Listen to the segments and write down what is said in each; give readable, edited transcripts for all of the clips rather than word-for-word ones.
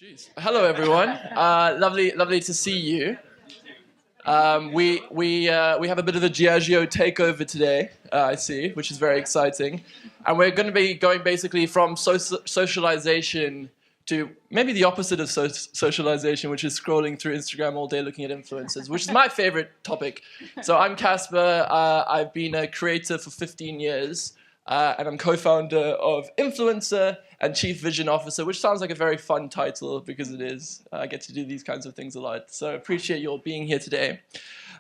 Jeez. Hello, everyone. Lovely to see you. We have a bit of a Diageo takeover today, I see, which is very exciting, and we're going to be going basically from socialization to maybe the opposite of socialization, which is scrolling through Instagram all day looking at influencers, which is my favorite topic. So I'm Caspar. I've been a creator for 15 years. And I'm co-founder of Influencer and Chief Vision Officer, which sounds like a very fun title because it is. I get to do these kinds of things a lot. So appreciate you all being here today.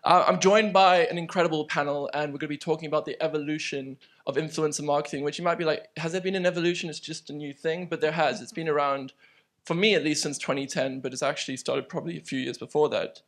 I'm joined by an incredible panel, and we're going to be talking about the evolution of influencer marketing, which you might be like, has there been an evolution? It's just a new thing, but there has. It's been around, for me at least, since 2010, but it's actually started probably a few years before that.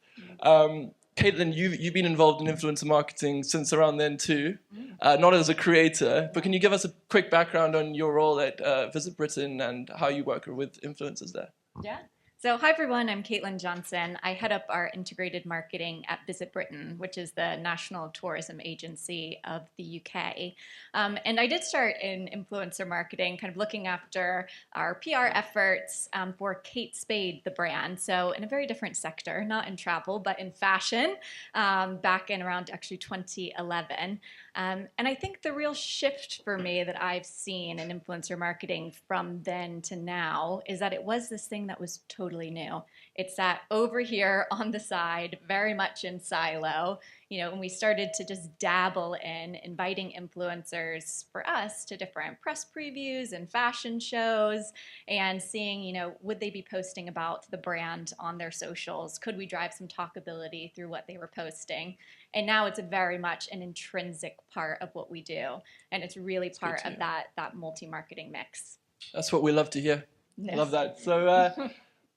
Caitlin, you've been involved in influencer marketing since around then too, not as a creator, but can you give us a quick background on your role at Visit Britain and how you work with influencers there? Yeah. So hi everyone, I'm Caitlin Johnson. I head up our integrated marketing at Visit Britain, which is the national tourism agency of the UK. And I did start in influencer marketing, kind of looking after our PR efforts for Kate Spade, the brand. So in a very different sector, not in travel, but in fashion, back in around actually 2011. And I think the real shift for me that I've seen in influencer marketing from then to now is that it was this thing that was totally new. It's that over here on the side, very much in silo, when we started to just dabble in inviting influencers for us to different press previews and fashion shows and seeing, would they be posting about the brand on their socials? Could we drive some talkability through what they were posting? And now it's very much an intrinsic part of what we do. And it's really part of that multi-marketing mix. That's what we love to hear. Yes. Love that. So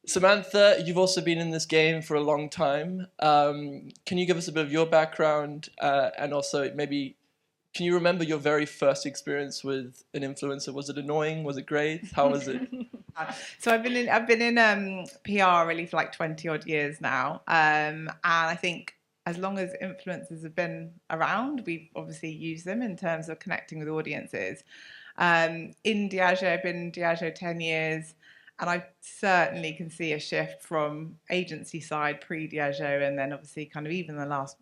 Samantha, you've also been in this game for a long time. Can you give us a bit of your background and also maybe, can you remember your very first experience with an influencer? Was it annoying? Was it great? How was it? So I've been in PR really for like 20 odd years now. And I think as long as influencers have been around, we've obviously used them in terms of connecting with audiences. In Diageo, I've been in Diageo 10 years. And I certainly can see a shift from agency side pre-Diageo, and then obviously kind of even the last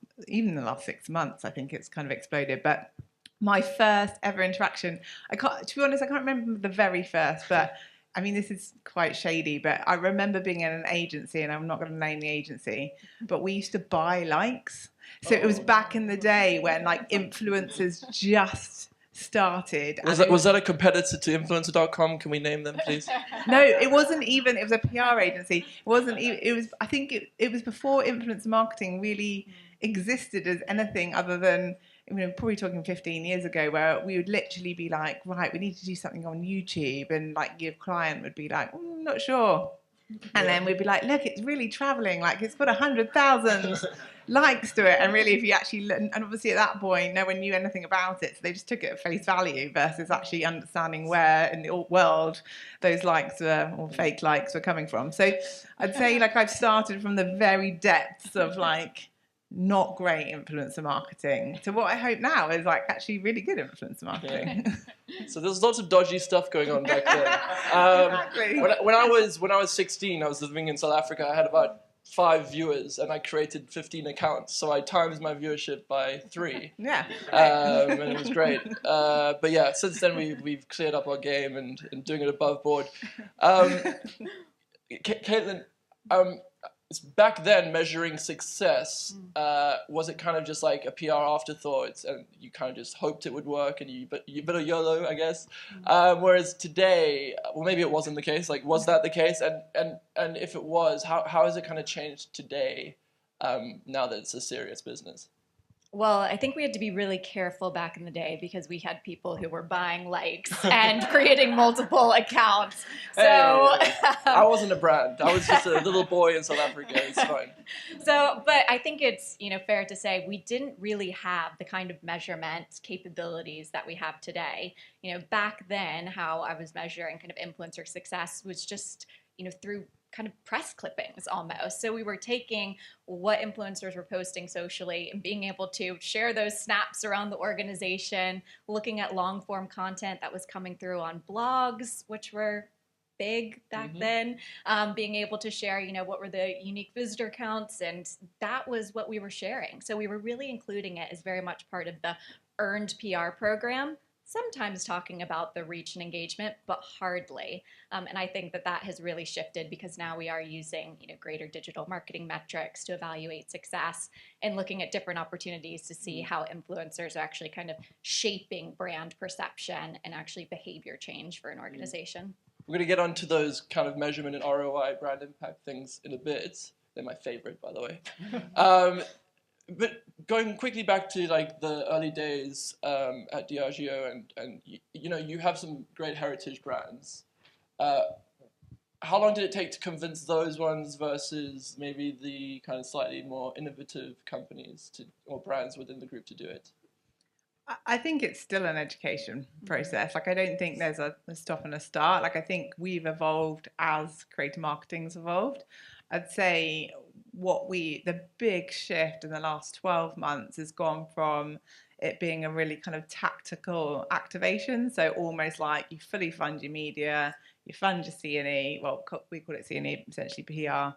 6 months, I think it's kind of exploded. But my first ever interaction, to be honest, I can't remember the very first, but I mean, this is quite shady, but I remember being in an agency, and I'm not going to name the agency, but we used to buy likes. So it was back in the day when like influencers just started. Was that a competitor to influencer.com? Can we name them, please? No, it wasn't even. It was a PR agency. It wasn't. It was. I think it was before influencer marketing really existed as anything other than. Probably talking 15 years ago, where we would literally be like, right, we need to do something on YouTube, and like your client would be like, not sure, and then we'd be like, look, it's really traveling, like it's got 100,000 likes to it, and really, if you actually, and obviously at that point, no one knew anything about it, so they just took it at face value versus actually understanding where in the world those likes were, or fake likes were coming from. So I'd say like I've started from the very depths of like not great influencer marketing to what I hope now is like actually really good influencer marketing. Yeah. So there's lots of dodgy stuff going on back then. Exactly. When I was 16, I was living in South Africa. I had about 5 viewers, and I created 15 accounts. So I times my viewership by 3. Yeah. And it was great. But yeah, since then we've cleared up our game and doing it above board. Caitlin, back then, measuring success, was it kind of just like a PR afterthought, and you kind of just hoped it would work, and you bit of YOLO, I guess. Whereas today, well, maybe it wasn't the case. Like, was that the case? And if it was, how has it kind of changed today, now that it's a serious business? Well, I think we had to be really careful back in the day because we had people who were buying likes and creating multiple accounts. So hey, I wasn't a brand. I was just a little boy in South Africa. It's fine. So, but I think it's fair to say we didn't really have the kind of measurement capabilities that we have today. Back then, how I was measuring kind of influencer success was just through kind of press clippings almost. So we were taking what influencers were posting socially and being able to share those snaps around the organization, looking at long form content that was coming through on blogs, which were big back then. Being able to share, what were the unique visitor counts, and that was what we were sharing. So we were really including it as very much part of the earned PR program, sometimes talking about the reach and engagement, but hardly. And I think that has really shifted, because now we are using, greater digital marketing metrics to evaluate success and looking at different opportunities to see how influencers are actually kind of shaping brand perception and actually behavior change for an organization. We're going to get onto those kind of measurement and ROI, brand impact things in a bit. They're my favorite, by the way. But going quickly back to like the early days at Diageo, and you have some great heritage brands. How long did it take to convince those ones versus maybe the kind of slightly more innovative companies or brands within the group to do it? I think it's still an education process. Like, I don't think there's a stop and a start. Like, I think we've evolved as creative marketing's evolved. I'd say the big shift in the last 12 months has gone from it being a really kind of tactical activation. So almost like you fully fund your media, you fund your C&E, well, we call it C&E, essentially PR.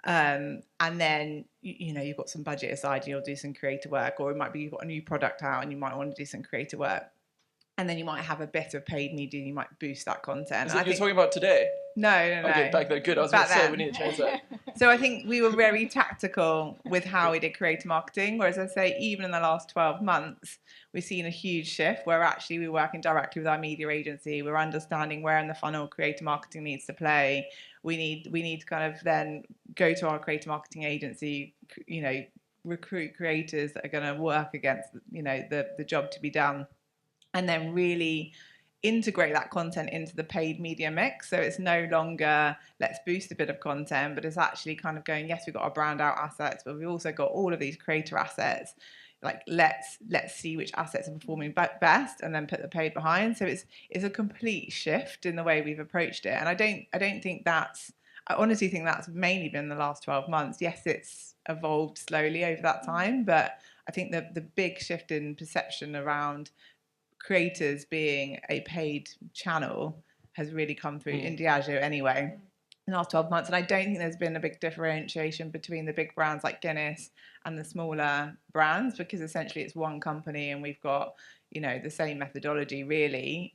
And then, you've got some budget aside and you'll do some creative work, or it might be you've got a new product out and you might want to do some creative work. And then you might have a bit of paid media, you might boost that content. Is that what you're talking about today? No. Okay, back then, good. I was going to say, we need to change that. So I think we were very tactical with how we did creative marketing, whereas I say even in the last 12 months, we've seen a huge shift where actually we're working directly with our media agency. We're understanding where in the funnel creative marketing needs to play. We need to kind of then go to our creative marketing agency, recruit creators that are going to work against, the job to be done, and then really integrate that content into the paid media mix. So it's no longer let's boost a bit of content, but it's actually kind of going, yes, we've got our brand out assets, but we've also got all of these creator assets. Like, let's see which assets are performing best, and then put the paid behind. So it's a complete shift in the way we've approached it. And I honestly think that's mainly been the last 12 months. Yes, it's evolved slowly over that time, but I think the big shift in perception around creators being a paid channel has really come through in Diageo anyway in the last 12 months. And I don't think there's been a big differentiation between the big brands like Guinness and the smaller brands, because essentially it's one company and we've got, the same methodology really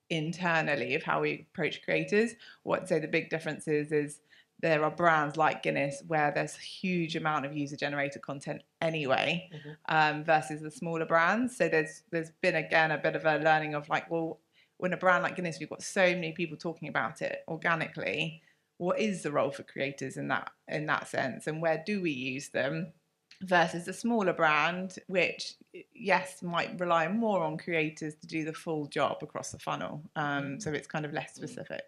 internally of how we approach creators. What I'd say the big difference is there are brands like Guinness where there's a huge amount of user-generated content anyway, versus the smaller brands. So there's been, again, a bit of a learning of like, well, when a brand like Guinness, we've got so many people talking about it organically, what is the role for creators in that sense, and where do we use them? Versus a smaller brand, which, yes, might rely more on creators to do the full job across the funnel. So it's kind of less specific.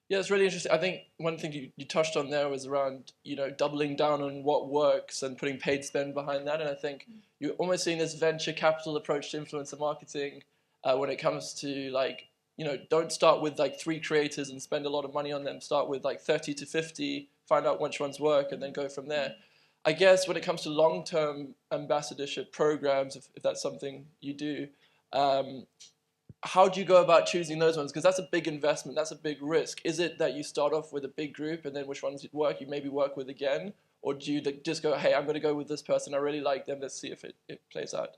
Yeah, it's really interesting. I think one thing you touched on there was around, doubling down on what works and putting paid spend behind that. And I think you're almost seeing this venture capital approach to influencer marketing when it comes to like, don't start with like 3 creators and spend a lot of money on them. Start with like 30 to 50, find out which ones work, and then go from there. I guess when it comes to long-term ambassadorship programs, if that's something you do, how do you go about choosing those ones? Because that's a big investment, that's a big risk. Is it that you start off with a big group and then which ones work, you maybe work with again? Or do you just go, hey, I'm going to go with this person, I really like them, let's see if it plays out?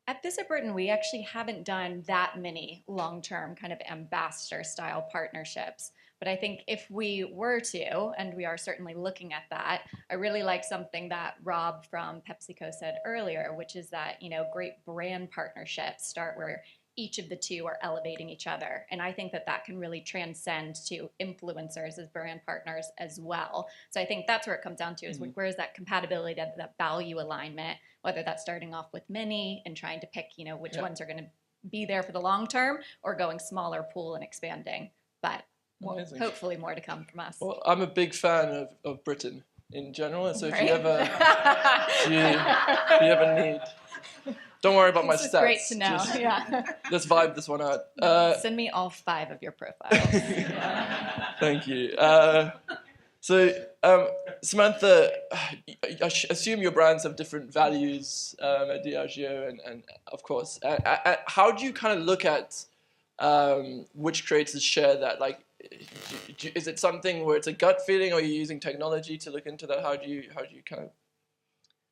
At Visit Britain, we actually haven't done that many long-term kind of ambassador-style partnerships. But I think if we were to, and we are certainly looking at that, I really like something that Rob from PepsiCo said earlier, which is that, great brand partnerships start where each of the two are elevating each other. And I think that can really transcend to influencers as brand partners as well. So I think that's where it comes down to is where is that compatibility, that value alignment, whether that's starting off with many and trying to pick, which ones are going to be there for the long term, or going smaller pool and expanding. But hopefully more to come from us. Well, I'm a big fan of Britain in general. And so if you ever need... Don't worry about my stats. It's great to know. Let's vibe this one out. Send me all 5 of your profiles. Thank you. So, Samantha, I assume your brands have different values at Diageo, and of course, how do you kind of look at which creators share that? Like, is it something where it's a gut feeling, or are you using technology to look into that? How do you kind of?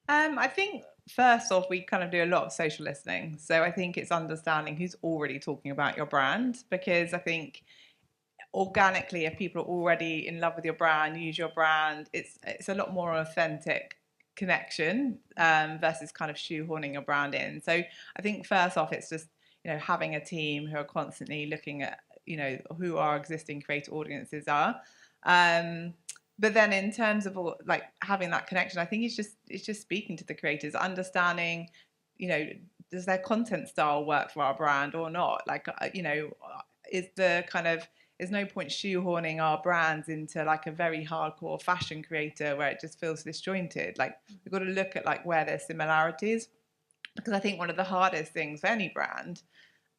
I think first off, we kind of do a lot of social listening. So I think it's understanding who's already talking about your brand, because I think organically, if people are already in love with your brand, use your brand, it's a lot more authentic connection versus kind of shoehorning your brand in. So I think first off, it's just, you know, having a team who are constantly looking at, you know, who our existing creator audiences are. But then in terms of like having that connection, I think it's just speaking to the creators, understanding, you know, does their content style work for our brand or not? Like, you know, there's no point shoehorning our brands into like a very hardcore fashion creator where it just feels disjointed. Like, we've got to look at like where there's similarities, because I think one of the hardest things for any brand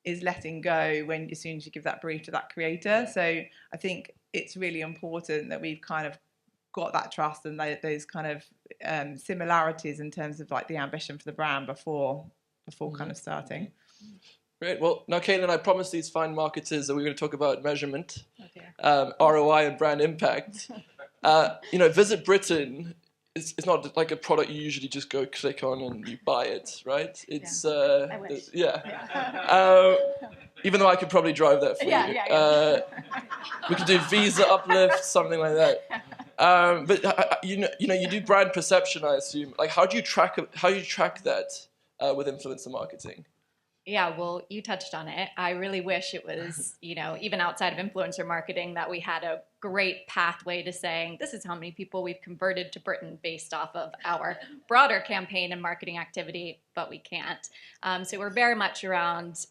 is letting go when, as soon as you give that brief to that creator. So I think it's really important that we've kind of got that trust and those kind of similarities in terms of like the ambition for the brand before kind of starting. Great. Well, now, Caitlin, I promised these fine marketers that we were going to talk about measurement, Okay. ROI, and brand impact. You know, Visit Britain it's not like a product you usually just go click on and you buy it, right? It's I wish. even though I could probably drive that for you. We could do visa uplift, something like that. But you know, you do brand perception, I assume. Like, how do you track that with influencer marketing? Yeah, well, you touched on it. I really wish it was, you know, even outside of influencer marketing, that we had a great pathway to saying this is how many people we've converted to Britain based off of our broader campaign and marketing activity, but we can't. So we're very much around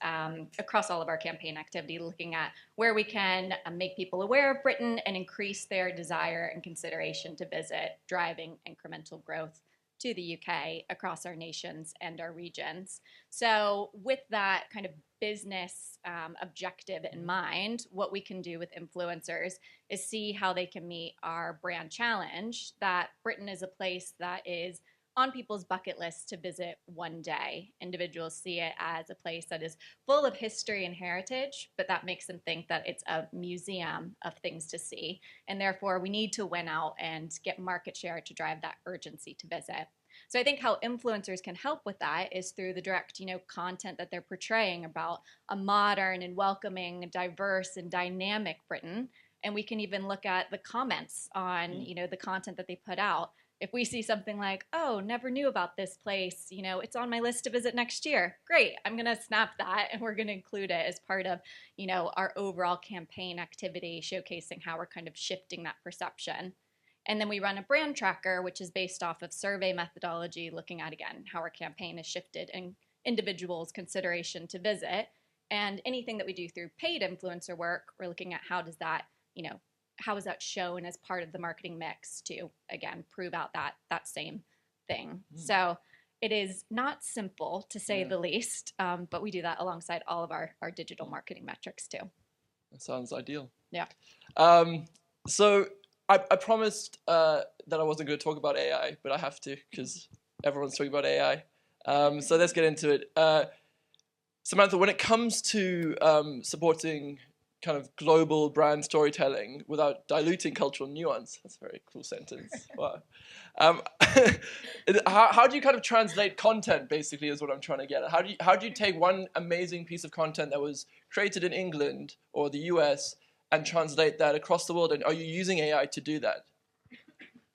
across all of our campaign activity, looking at where we can make people aware of Britain and increase their desire and consideration to visit, driving incremental growth to the UK across our nations and our regions. So with that kind of business objective in mind, what we can do with influencers is see how they can meet our brand challenge, that Britain is a place that is on people's bucket list to visit one day. Individuals see it as a place that is full of history and heritage, but that makes them think that it's a museum of things to see. And therefore, we need to win out and get market share to drive that urgency to visit. So I think how influencers can help with that is through the direct, you know, content that they're portraying about a modern and welcoming, diverse and dynamic Britain. And we can even look at the comments on, you know, the content that they put out. If we see something like, oh, never knew about this place, you know, it's on my list to visit next year. Great, I'm going to snap that and we're going to include it as part of, you know, our overall campaign activity, showcasing how we're kind of shifting that perception. And then we run a brand tracker, which is based off of survey methodology, looking at, again, how our campaign has shifted and individuals' consideration to visit. And anything that we do through paid influencer work, we're looking at how does that, you know, how is that shown as part of the marketing mix to, again, prove out that same thing. So it is not simple, to say the least, but we do that alongside all of our digital marketing metrics too. That sounds ideal. Yeah. So I promised that I wasn't going to talk about AI, but I have to because everyone's talking about AI. So let's get into it. Samantha, when it comes to supporting kind of global brand storytelling without diluting cultural nuance. That's a very cool sentence. Wow. How do you kind of translate content, basically, is what I'm trying to get at. How do you take one amazing piece of content that was created in England or the US and translate that across the world? And are you using AI to do that?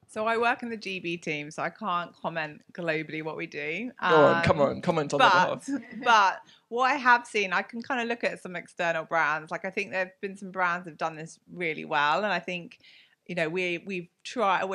So I work in the GB team, so I can't comment globally what we do. Go on, come on, comment on that behalf. But what I have seen, I can kind of look at some external brands. Like, I think there have been some brands that have done this really well, and I think, you know, we're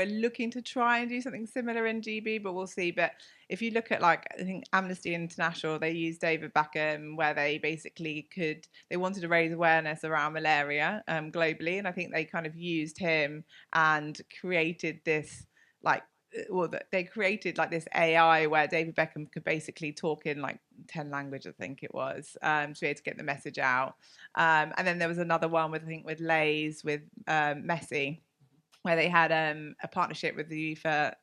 looking to try and do something similar in GB, but we'll see. But if you look at, like, I think Amnesty International, they used David Beckham, where they basically they wanted to raise awareness around malaria globally, and I think they kind of used him and created this, like, well, they created like this AI where David Beckham could basically talk in like 10 languages, I think it was, to be able to get the message out. And then there was another one with Lay's with Messi, where they had a partnership with the UEFA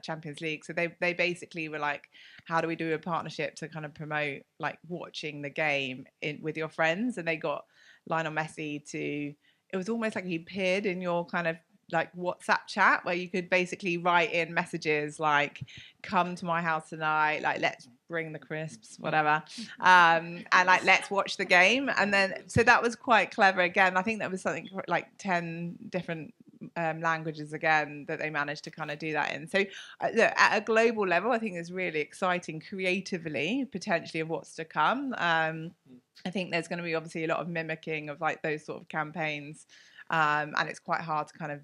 Champions League. So they basically were like, how do we do a partnership to kind of promote like watching the game with your friends? And they got Lionel Messi to, it was almost like he appeared in your kind of like WhatsApp chat where you could basically write in messages like, come to my house tonight, like let's bring the crisps, whatever, and like let's watch the game. And then so that was quite clever. Again, I think that was something like 10 different languages again that they managed to kind of do that in. So look, at a global level, I think it's really exciting creatively, potentially, of what's to come. I think there's going to be obviously a lot of mimicking of like those sort of campaigns, and it's quite hard to kind of,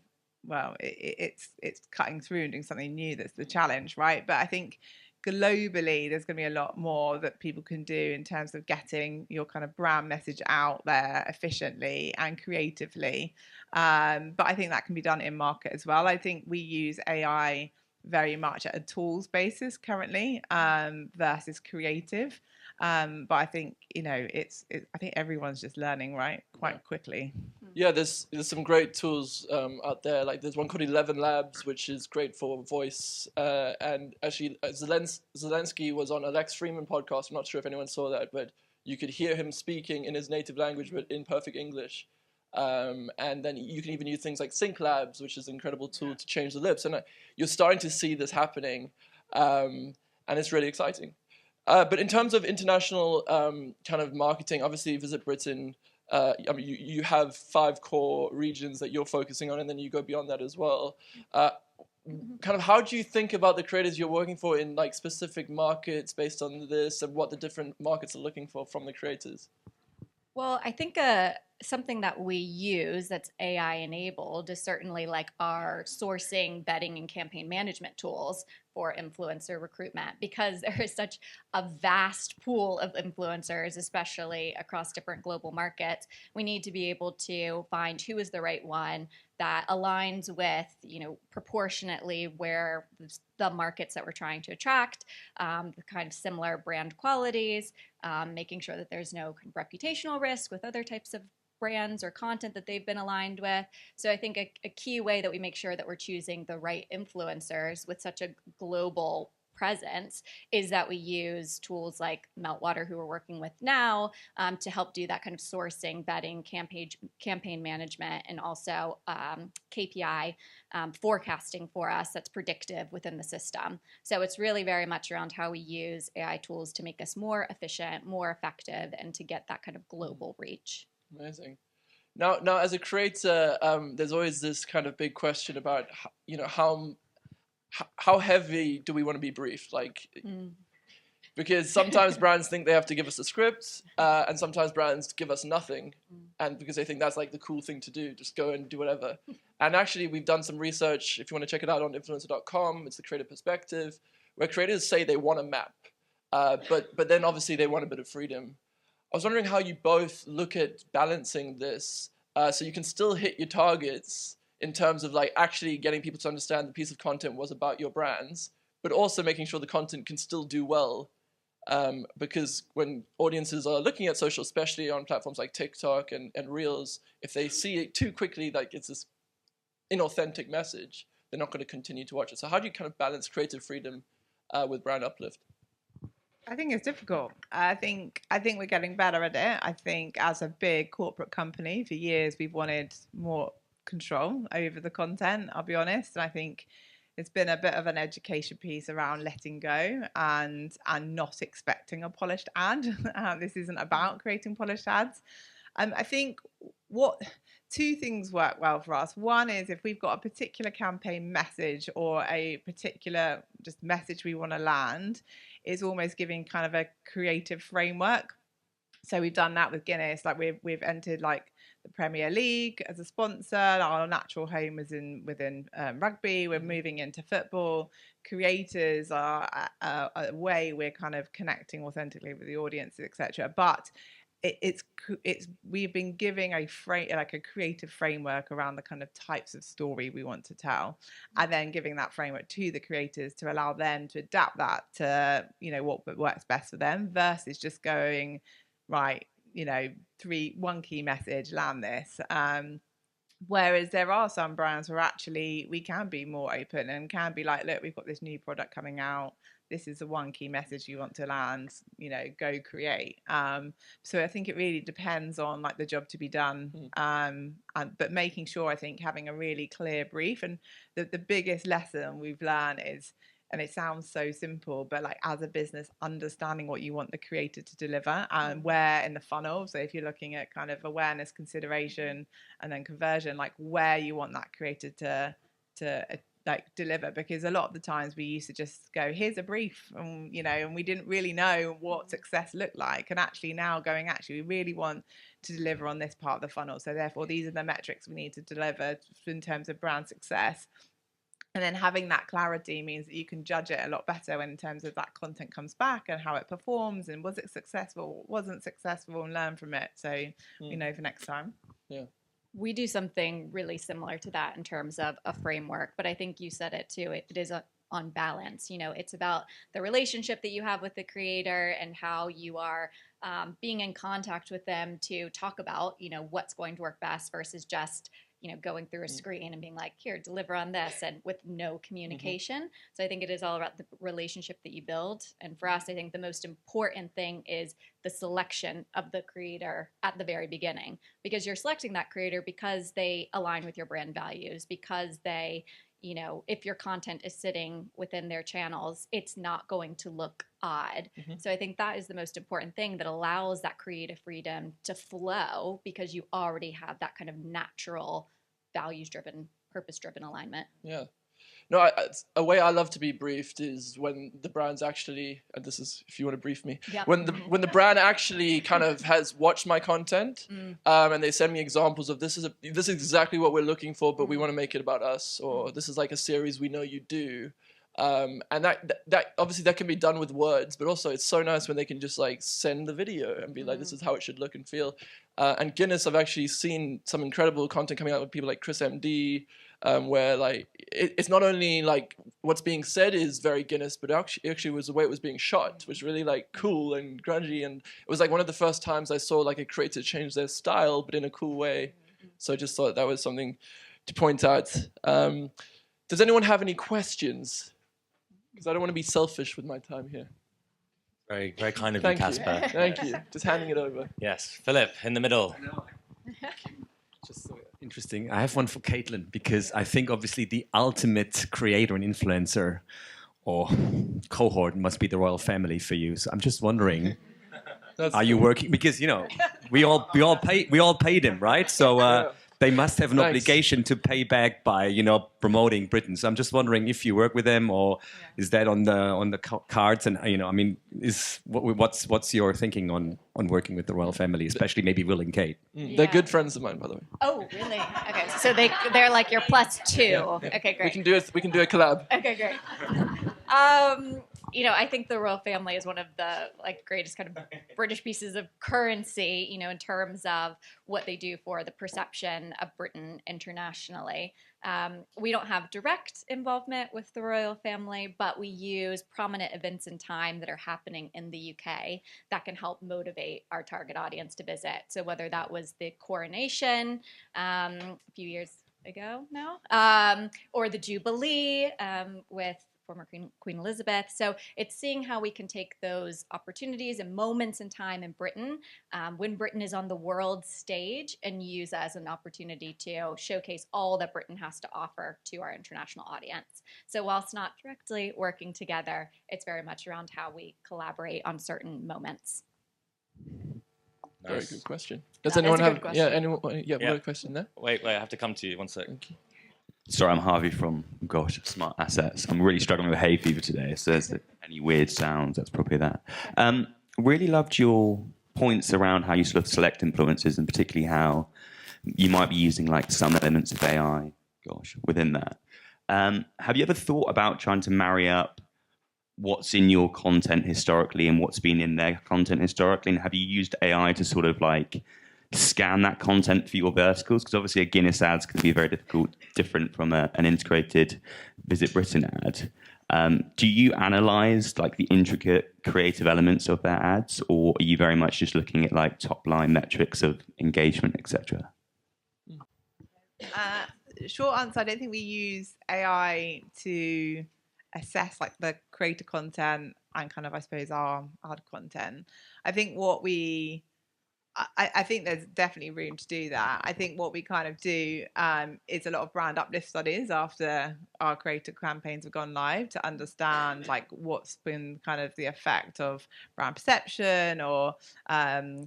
well, it's cutting through and doing something new. That's the challenge, right? But I think globally there's going to be a lot more that people can do in terms of getting your kind of brand message out there efficiently and creatively. But I think that can be done in market as well. I think we use AI very much at a tools basis currently, versus creative. But I think, you know, I think everyone's just learning, right, quite quickly. Yeah, there's some great tools out there. Like there's one called 11 Labs, which is great for voice. And actually, Zelensky was on a Lex Freeman podcast. I'm not sure if anyone saw that, but you could hear him speaking in his native language, but in perfect English. And then you can even use things like Sync Labs, which is an incredible tool to change the lips. And you're starting to see this happening, and it's really exciting. But in terms of international kind of marketing, obviously Visit Britain, I mean, you have 5 core regions that you're focusing on, and then you go beyond that as well. Kind of how do you think about the creators you're working for in like specific markets based on this, and what the different markets are looking for from the creators? Well, I think something that we use that's AI enabled is certainly like our sourcing, betting, and campaign management tools for influencer recruitment, because there is such a vast pool of influencers, especially across different global markets. We need to be able to find who is the right one that aligns with, you know, proportionately where the markets that we're trying to attract, the kind of similar brand qualities, making sure that there's no kind of reputational risk with other types of brands or content that they've been aligned with. So I think a key way that we make sure that we're choosing the right influencers with such a global presence is that we use tools like Meltwater, who we're working with now, to help do that kind of sourcing, betting, campaign management, and also KPI forecasting for us that's predictive within the system. So it's really very much around how we use AI tools to make us more efficient, more effective, and to get that kind of global reach. Amazing. Now, as a creator, there's always this kind of big question about, you know, how heavy do we want to be briefed? Like, because sometimes brands think they have to give us a script, and sometimes brands give us nothing, and because they think that's like the cool thing to do, just go and do whatever. And actually, we've done some research. If you want to check it out on influencer.com, it's the creative perspective, where creators say they want a map, but then obviously they want a bit of freedom. I was wondering how you both look at balancing this, so you can still hit your targets in terms of like actually getting people to understand the piece of content was about your brands, but also making sure the content can still do well. Because when audiences are looking at social, especially on platforms like TikTok and Reels, if they see it too quickly, like it's this inauthentic message, they're not going to continue to watch it. So how do you kind of balance creative freedom with brand uplift? I think it's difficult. I think we're getting better at it. I think as a big corporate company, for years we've wanted more control over the content, I'll be honest. And I think it's been a bit of an education piece around letting go and not expecting a polished ad. This isn't about creating polished ads. I think two things work well for us. One is if we've got a particular campaign message or a particular just message we want to land, is almost giving kind of a creative framework. So we've done that with Guinness. Like we've entered like the Premier League as a sponsor. Our natural home is within rugby. We're moving into football. Creators are a way we're kind of connecting authentically with the audience, etc. But it's we've been giving a creative framework around the kind of types of story we want to tell, and then giving that framework to the creators to allow them to adapt that to, you know, what works best for them, versus just going right, you know, one key message, land this. Whereas there are some brands where actually we can be more open and can be like, look, we've got this new product coming out. This is the one key message you want to land, go create. So I think it really depends on like the job to be done. But making sure, I think, having a really clear brief, and the biggest lesson we've learned is, and it sounds so simple, but like as a business, understanding what you want the creator to deliver and where in the funnel. So if you're looking at kind of awareness, consideration, and then conversion, like where you want that creator to like deliver, because a lot of the times we used to just go, here's a brief, and and we didn't really know what success looked like. And actually now going, actually we really want to deliver on this part of the funnel, so therefore these are the metrics we need to deliver in terms of brand success. And then having that clarity means that you can judge it a lot better in terms of that content comes back and how it performs and was it successful, wasn't successful, and learn from it, so we know for next time. Yeah. We do something really similar to that in terms of a framework, but I think you said it too. It is on balance. It's about the relationship that you have with the creator and how you are being in contact with them to talk about, what's going to work best versus just going through a screen and being like, here, deliver on this, and with no communication. So I think it is all about the relationship that you build. And for us, I think the most important thing is the selection of the creator at the very beginning, because you're selecting that creator because they align with your brand values, because they, if your content is sitting within their channels, it's not going to look odd. So I think that is the most important thing that allows that creative freedom to flow, because you already have that kind of natural values-driven, purpose-driven alignment. Yeah. No, a way I love to be briefed is when the brand's actually, and this is if you want to brief me, when the brand actually kind of has watched my content, and they send me examples of this is exactly what we're looking for, but we want to make it about us, or this is like a series we know you do. And that obviously that can be done with words, but also it's so nice when they can just like send the video and be like, this is how it should look and feel. And Guinness, I've actually seen some incredible content coming out with people like Chris MD, where like it's not only like what's being said is very Guinness, but actually was the way it was being shot was really like cool and grungy, and it was like one of the first times I saw like a creator change their style, but in a cool way. So I just thought that was something to point out. Does anyone have any questions? Because I don't want to be selfish with my time here. Very, very kind of you, Caspar. Thank you. Just handing it over. Yes, Philip, in the middle. Just so interesting. I have one for Caitlin, because I think obviously the ultimate creator and influencer or cohort must be the royal family for you. So I'm just wondering, are you working? Because we all paid him, right? So they must have an obligation to pay back by promoting Britain. So I'm just wondering if you work with them, or is that on the cards? And what's your thinking on working with the royal family, especially maybe Will and Kate? They're good friends of mine, by the way. Oh, really? Okay, so they're like your plus two. Yeah. Okay, great. We can do a collab. Okay, great. I think the royal family is one of the greatest kind of British pieces of currency, in terms of what they do for the perception of Britain internationally. We don't have direct involvement with the royal family, but we use prominent events in time that are happening in the UK that can help motivate our target audience to visit. So whether that was the coronation a few years ago now, or the Jubilee with former Queen Elizabeth. So it's seeing how we can take those opportunities and moments in time in Britain, when Britain is on the world stage, and use as an opportunity to showcase all that Britain has to offer to our international audience. So whilst not directly working together, it's very much around how we collaborate on certain moments. Very good question. Does anyone have? One question there. Wait, I have to come to you. 1 second. Sorry, I'm Harvey from Smart Assets. I'm really struggling with hay fever today, so if there's any weird sounds, that's probably that. Really loved your points around how you sort of select influencers, and particularly how you might be using like some elements of AI, within that. Have you ever thought about trying to marry up what's in your content historically and what's been in their content historically? And have you used AI to sort of like scan that content for your verticals? Because obviously a Guinness ads can be very different from an integrated Visit Britain ad. Do you analyze like the intricate creative elements of their ads, or are you very much just looking at like top line metrics of engagement, etc.? Short answer, I don't think we use AI to assess like the creator content and kind of, I suppose, our ad content. I think I think there's definitely room to do that. I think what we kind of do is a lot of brand uplift studies after our creative campaigns have gone live to understand like what's been kind of the effect of brand perception or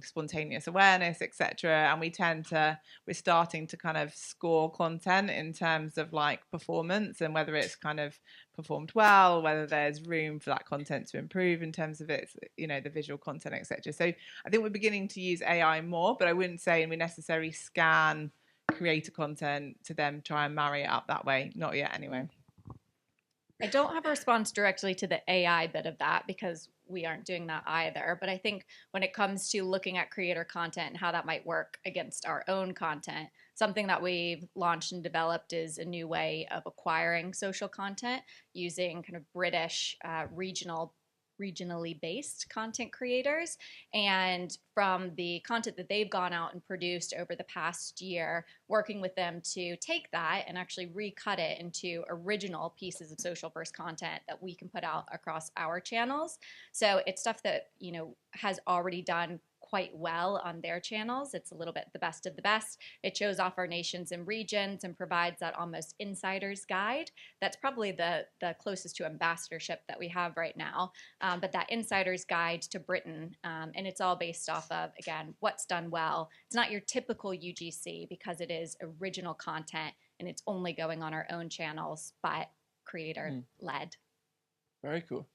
spontaneous awareness, etc. And we're starting to kind of score content in terms of like performance and whether it's kind of performed well, whether there's room for that content to improve in terms of its, the visual content, etc. So I think we're beginning to use AI more, but I wouldn't say we necessarily scan creator content to then try and marry it up that way. Not yet, anyway. I don't have a response directly to the AI bit of that because we aren't doing that either. But I think when it comes to looking at creator content and how that might work against our own content, something that we've launched and developed is a new way of acquiring social content using kind of British regionally based content creators. And from the content that they've gone out and produced over the past year, working with them to take that and actually recut it into original pieces of social first content that we can put out across our channels. So it's stuff that, has already done quite well on their channels. It's a little bit the best of the best. It shows off our nations and regions and provides that almost insider's guide. That's probably the closest to ambassadorship that we have right now. But that insider's guide to Britain, and it's all based off of, again, what's done well. It's not your typical UGC because it is original content and it's only going on our own channels, but creator-led. Very cool.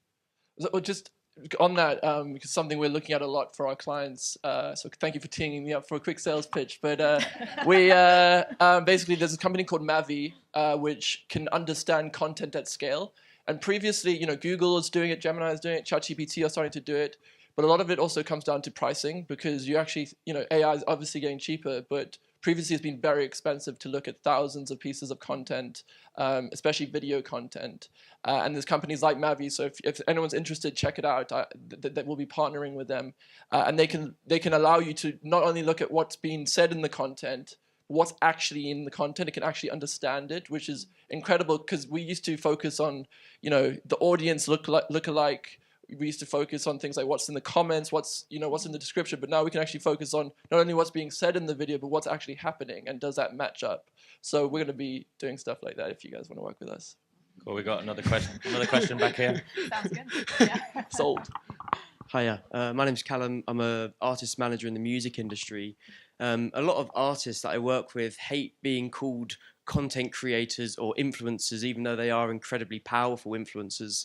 So just on that, because something we're looking at a lot for our clients, so thank you for teeing me up for a quick sales pitch, but we basically, there's a company called Mavi, which can understand content at scale. And previously, Google is doing it, Gemini is doing it, ChatGPT are starting to do it, but a lot of it also comes down to pricing because you actually, AI is obviously getting cheaper, but previously it's been very expensive to look at thousands of pieces of content, especially video content. And there's companies like Mavi, so if anyone's interested, check it out. That we'll be partnering with them. And they can allow you to not only look at what's being said in the content, what's actually in the content. It can actually understand it, which is incredible because we used to focus on, the audience look-alike. We used to focus on things like what's in the comments, what's in the description, but now we can actually focus on not only what's being said in the video, but what's actually happening and does that match up. So we're going to be doing stuff like that if you guys want to work with us. Cool, we got another question back here. Sounds good. Yeah. Sold. Hiya, my name's Callum. I'm an artist manager in the music industry. A lot of artists that I work with hate being called content creators or influencers, even though they are incredibly powerful influencers.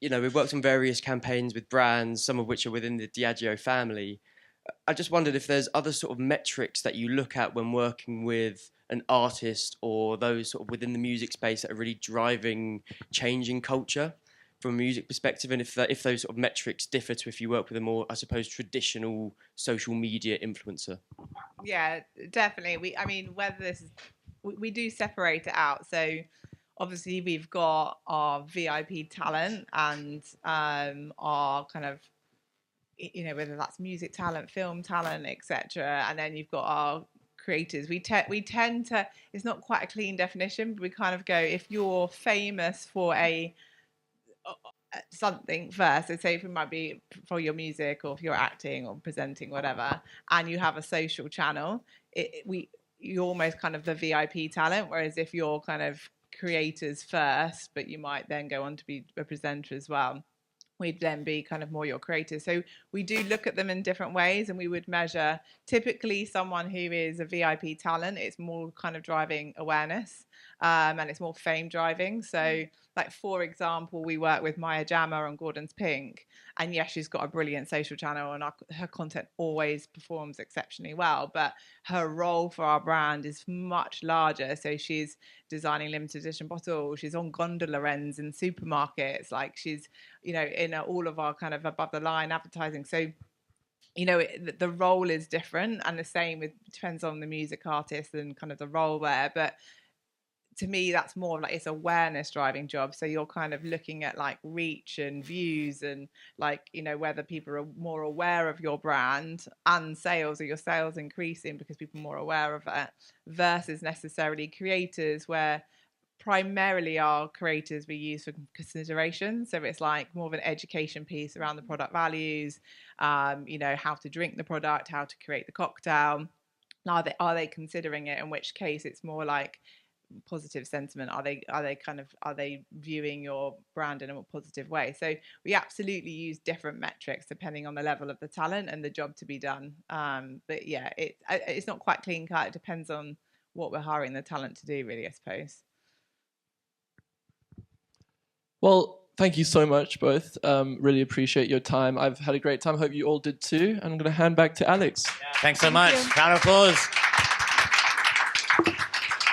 We've worked on various campaigns with brands, some of which are within the Diageo family. I just wondered if there's other sort of metrics that you look at when working with an artist or those sort of within the music space that are really driving change in culture from a music perspective, and if those sort of metrics differ to if you work with a more, I suppose, traditional social media influencer. Yeah, definitely. We do separate it out. So obviously we've got our VIP talent and our kind of, whether that's music talent, film talent, etc. And then you've got our creators. We tend to, it's not quite a clean definition, but we kind of go, if you're famous for something first, so say if it might be for your music or if you're acting or presenting, whatever, and you have a social channel, you're almost kind of the VIP talent. Whereas if you're kind of creators first, but you might then go on to be a presenter as well, we'd then be kind of more your creators. So we do look at them in different ways, and we would measure typically someone who is a VIP talent, it's more kind of driving awareness, and it's more fame driving. So like, for example, we work with Maya Jama on Gordon's Pink, and yes, she's got a brilliant social channel and her content always performs exceptionally well, but her role for our brand is much larger. So she's designing limited edition bottles, she's on gondola ends in supermarkets, like she's, in all of our kind of above the line advertising. So the role is different, and the same depends on the music artist and kind of the role there. But to me, that's more like it's awareness driving job. So you're kind of looking at like reach and views and like, you know, whether people are more aware of your brand and sales, or your sales increasing because people are more aware of it, versus necessarily creators, where primarily our creators we use for consideration. So it's like more of an education piece around the product values, you know, how to drink the product, how to create the cocktail. Are they considering it? In which case it's more like positive sentiment. Are they viewing your brand in a more positive way? So we absolutely use different metrics depending on the level of the talent and the job to be done. But yeah, it's not quite clean cut. It depends on what we're hiring the talent to do, really, I suppose. Well, thank you so much, both. Really appreciate your time. I've had a great time. Hope you all did too. And I'm going to hand back to Alex. Thanks so much. Round of applause.